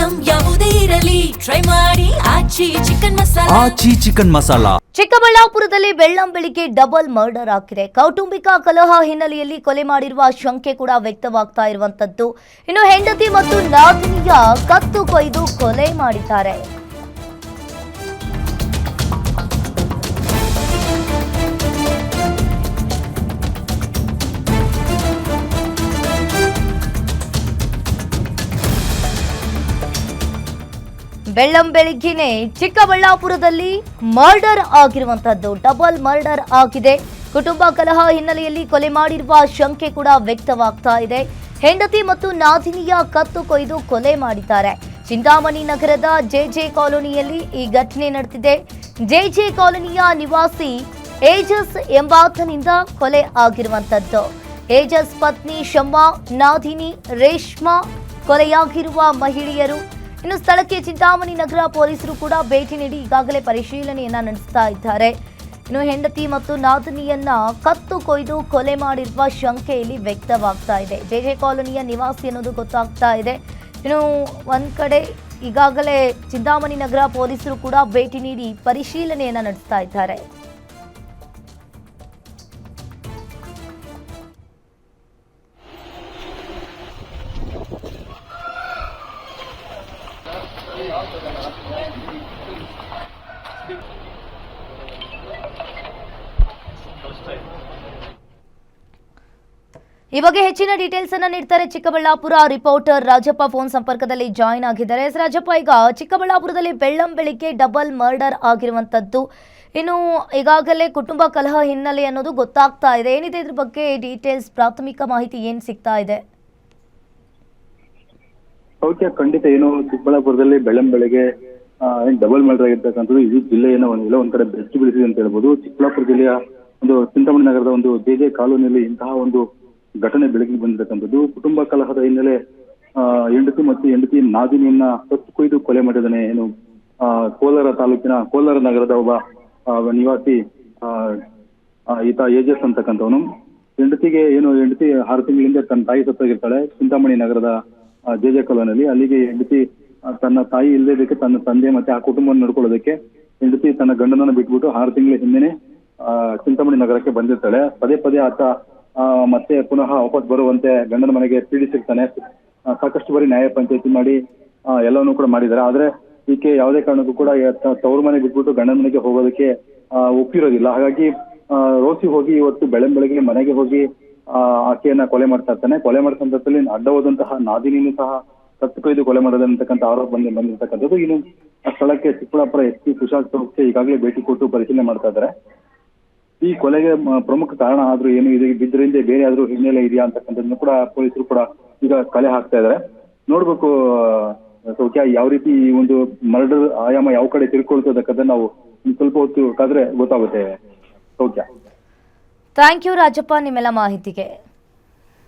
Item ಯಾವುದೇ ಇರಲಿ try ಮಾಡಿ ಆಚಿ ಚಿಕನ್ ಮಸಾಲಾ. ಚಿಕ್ಕಬಳ್ಳಾಪುರದಲ್ಲಿ ಬೆಳ್ಳಂಬೆಳಿಗ್ಗೆ ಡಬಲ್ ಮರ್ಡರ್ ಆಗಿದೆ. ಕೌಟುಂಬಿಕ ಕಲಹ ಹಿನ್ನೆಲೆಯಲ್ಲಿ ಕೊಲೆ ಮಾಡಿರುವ ಶಂಕೆ ಕೂಡ ವ್ಯಕ್ತವಾಗ್ತಾ ಇರುವಂತದ್ದು. ಇನ್ನು ಹೆಂಡತಿ ಮತ್ತು ನಾದಿನಿಯ ಕತ್ತು ಕೊಯ್ದು ಕೊಲೆ ಮಾಡಿದ್ದಾರೆ. ಬೆಳ್ಳಂಬೆಳಿಗ್ಗೆನೆ ಚಿಕ್ಕಬಳ್ಳಾಪುರದಲ್ಲಿ ಮರ್ಡರ್ ಆಗಿರುವಂತದ್ದು, ಡಬಲ್ ಮರ್ಡರ್ ಆಗಿದೆ. ಕುಟುಂಬ ಕಲಹ ಹಿನ್ನೆಲೆಯಲ್ಲಿ ಕೊಲೆ ಮಾಡಿರುವ ಶಂಕೆ ಕೂಡ ವ್ಯಕ್ತವಾಗ್ತಾ ಇದೆ. ಹೆಂಡತಿ ಮತ್ತು ನಾದಿನಿಯ ಕತ್ತು ಕೊಯ್ದು ಕೊಲೆ ಮಾಡಿದ್ದಾರೆ. ಚಿಂತಾಮಣಿ ನಗರದ ಜೆಜೆ ಕಾಲೋನಿಯಲ್ಲಿ ಈ ಘಟನೆ ನಡೆದಿದೆ. ಜೆಜೆ ಕಾಲೋನಿಯ ನಿವಾಸಿ ಏಜಸ್ ಎಂಬಾತನಿಂದ ಕೊಲೆ ಆಗಿರುವಂತದ್ದು. ಏಜಸ್ ಪತ್ನಿ ಶಮ್ಮ, ನಾದಿನಿ ರೇಷ್ಮಾ ಕೊಲೆಯಾಗಿರುವ ಮಹಿಳೆಯರು. ಇನ್ನು ಸ್ಥಳಕ್ಕೆ ಚಿಂತಾಮಣಿ ನಗರ ಪೊಲೀಸರು ಕೂಡ ಭೇಟಿ ನೀಡಿ ಈಗಾಗಲೇ ಪರಿಶೀಲನೆಯನ್ನ ನಡೆಸ್ತಾ ಇದ್ದಾರೆ. ಇನ್ನು ಹೆಂಡತಿ ಮತ್ತು ನಾದಿನಿಯನ್ನ ಕತ್ತು ಕೊಯ್ದು ಕೊಲೆ ಮಾಡಿರುವ ಶಂಕೆ ಇಲ್ಲಿ ವ್ಯಕ್ತವಾಗ್ತಾ ಇದೆ. ಜೆಜೆ ಕಾಲೋನಿಯ ನಿವಾಸಿ ಅನ್ನೋದು ಗೊತ್ತಾಗ್ತಾ ಇದೆ. ಇನ್ನು ಒಂದ್ ಕಡೆ ಈಗಾಗಲೇ ಚಿಂತಾಮಣಿ ನಗರ ಪೊಲೀಸರು ಕೂಡ ಭೇಟಿ ನೀಡಿ ಪರಿಶೀಲನೆಯನ್ನ ನಡೆಸ್ತಾ ಇದ್ದಾರೆ. ಈ ಬಗ್ಗೆ ಹೆಚ್ಚಿನ ಡೀಟೇಲ್ಸ್ ಅನ್ನ ನೀಡ್ತಾರೆ ಚಿಕ್ಕಬಳ್ಳಾಪುರ ರಿಪೋರ್ಟರ್ ರಾಜಪ್ಪ ಫೋನ್ ಸಂಪರ್ಕದಲ್ಲಿ ಜಾಯಿನ್ ಆಗಿದ್ದಾರೆ. ರಾಜಪ್ಪ, ಈಗ ಚಿಕ್ಕಬಳ್ಳಾಪುರದಲ್ಲಿ ಬೆಳ್ಳಂಬೆಳಿಗ್ಗೆ ಡಬಲ್ ಮರ್ಡರ್ ಆಗಿರುವಂತದ್ದು, ಇನ್ನು ಈಗಾಗಲೇ ಕುಟುಂಬ ಕಲಹ ಹಿನ್ನೆಲೆ ಅನ್ನೋದು ಗೊತ್ತಾಗ್ತಾ ಇದೆ. ಏನಿದೆ ಇದ್ರ ಬಗ್ಗೆ ಡೀಟೇಲ್ಸ್, ಪ್ರಾಥಮಿಕ ಮಾಹಿತಿ ಏನ್ ಸಿಗ್ತಾ ಇದೆ? ಓಕೆ, ಖಂಡಿತ. ಏನು ಚಿಕ್ಕಬಳ್ಳಾಪುರದಲ್ಲಿ ಬೆಳ್ಳಂಬೆಳಿಗ್ಗೆ ಡಬಲ್ ಮರ್ಡರ್ ಆಗಿರ್ತಕ್ಕಂಥದ್ದು ಇಡೀ ಜಿಲ್ಲೆಯನ್ನು ಒಂದ್ ಕಡೆ ಬೆಚ್ಚಿ ಬೀಳಿಸಿದೆ ಅಂತ ಹೇಳ್ಬೋದು. ಚಿಕ್ಕಬಳ್ಳಾಪುರ ಜಿಲ್ಲೆಯ ಒಂದು ಚಿಂತಾಮಣಿ ನಗರದ ಒಂದು ಜೆಜೆ ಕಾಲೋನಿಯಲ್ಲಿ ಇಂತಹ ಒಂದು ಘಟನೆ ಬೆಳಕಿಗೆ ಬಂದಿರತಕ್ಕಂಥದ್ದು. ಕುಟುಂಬ ಕಲಹದ ಹಿನ್ನೆಲೆ ಹೆಂಡತಿ ಮತ್ತು ಹೆಂಡತಿ ನಾದಿನಿಯನ್ನ ಕತ್ತು ಕೊಯ್ದು ಕೊಲೆ ಮಾಡಿದಾನೆ. ಏನು ಕೋಲಾರ ತಾಲೂಕಿನ ಕೋಲಾರ ನಗರದ ಒಬ್ಬ ನಿವಾಸಿ ಈತ ಏಜಸ್ ಅಂತಕ್ಕಂಥವನು. ಹೆಂಡತಿ 6 ತಿಂಗಳಿಂದ ತನ್ನ ತಾಯಿ ಸತ್ತಾಗಿರ್ತಾಳೆ ಚಿಂತಾಮಣಿ ನಗರದ ಜೆಜೆ ಕಾಲೋನಿಯಲ್ಲಿ. ಅಲ್ಲಿಗೆ ಹೆಂಡತಿ ತನ್ನ ತಾಯಿ ಇಲ್ಲದೇದಕ್ಕೆ ತನ್ನ ತಂದೆ ಮತ್ತೆ ಆ ಕುಟುಂಬವನ್ನು ನೋಡ್ಕೊಳ್ಳೋದಕ್ಕೆ ಹೆಂಡತಿ ತನ್ನ ಗಂಡನನ್ನ ಬಿಟ್ಬಿಟ್ಟು 6 ತಿಂಗಳ ಹಿಂದೆನೆ ಚಿಂತಾಮಣಿ ನಗರಕ್ಕೆ ಬಂದಿರ್ತಾಳೆ. ಪದೇ ಪದೇ ಆತ ಮತ್ತೆ ಪುನಃ ವಾಪಸ್ ಬರುವಂತೆ ಗಂಡನ ಮನೆಗೆ ಪೀಡಿಸಿರ್ತಾನೆ. ಸಾಕಷ್ಟು ಬಾರಿ ನ್ಯಾಯ ಪಂಚಾಯತಿ ಮಾಡಿ ಎಲ್ಲವನ್ನೂ ಕೂಡ ಮಾಡಿದ್ದಾರೆ. ಆದ್ರೆ ಈಕೆ ಯಾವುದೇ ಕಾರಣಕ್ಕೂ ಕೂಡ ತವರು ಮನೆ ಬಿಟ್ಬಿಟ್ಟು ಗಂಡನ ಮನೆಗೆ ಹೋಗೋದಕ್ಕೆ ಒಪ್ಪಿರೋದಿಲ್ಲ. ಹಾಗಾಗಿ ರೋಸಿ ಹೋಗಿ ಇವತ್ತು ಬೆಳ್ಳಂಬೆಳಗ್ಗೆ ಮನೆಗೆ ಹೋಗಿ ಆಕೆಯನ್ನ ಕೊಲೆ ಮಾಡ್ತಾ ಇರ್ತಾನೆ. ಕೊಲೆ ಮಾಡಿದ ಸಂದರ್ಭದಲ್ಲಿ ಅಡ್ಡ ಹೋದಂತಹ ನಾದಿನಿನೂ ಸಹ ಕತ್ತು ಕೊಯ್ದು ಕೊಲೆ ಮಾಡೋದಂತಕ್ಕಂಥ ಆರೋಪ ಬಂದಿರ್ತಕ್ಕಂಥದ್ದು. ಇನ್ನು ಆ ಸ್ಥಳಕ್ಕೆ ಚಿಕ್ಕಬಳ್ಳಾಪುರ SP ಕುಶಾಲ್ ಚೌಕ್ಗೆ ಈಗಾಗಲೇ ಭೇಟಿ ಕೊಟ್ಟು ಪರಿಶೀಲನೆ ಮಾಡ್ತಾ ಇದ್ದಾರೆ. ಈ ಕೊಲೆಗೆ ಪ್ರಮುಖ ಕಾರಣ ಆದ್ರೂ ಏನು ಇದರಿಂದ ಬೇರೆ ಆದ್ರೂ ಹಿನ್ನೆಲೆ ಇದೆಯಾ ಅಂತಕ್ಕಂಥದ್ದನ್ನು ಕೂಡ ಪೊಲೀಸರು ಕೂಡ ಈಗ ಕಲೆ ಹಾಕ್ತಾ ಇದ್ದಾರೆ. ನೋಡ್ಬೇಕು ಸೌಖ್ಯ, ಯಾವ ರೀತಿ ಈ ಒಂದು ಮರ್ಡರ್ ಆಯಾಮ ಯಾವ ಕಡೆ ತಿಳ್ಕೊಳ್ತದಕ್ಕಂತ ನಾವು ಸ್ವಲ್ಪ ಹೊತ್ತು ಕಾದ್ರೆ ಗೊತ್ತಾಗುತ್ತೆ ಸೌಖ್ಯ. ಥ್ಯಾಂಕ್ ಯು ರಾಜಪ್ಪ ನಿಮ್ಮೆಲ್ಲ ಮಾಹಿತಿಗೆ.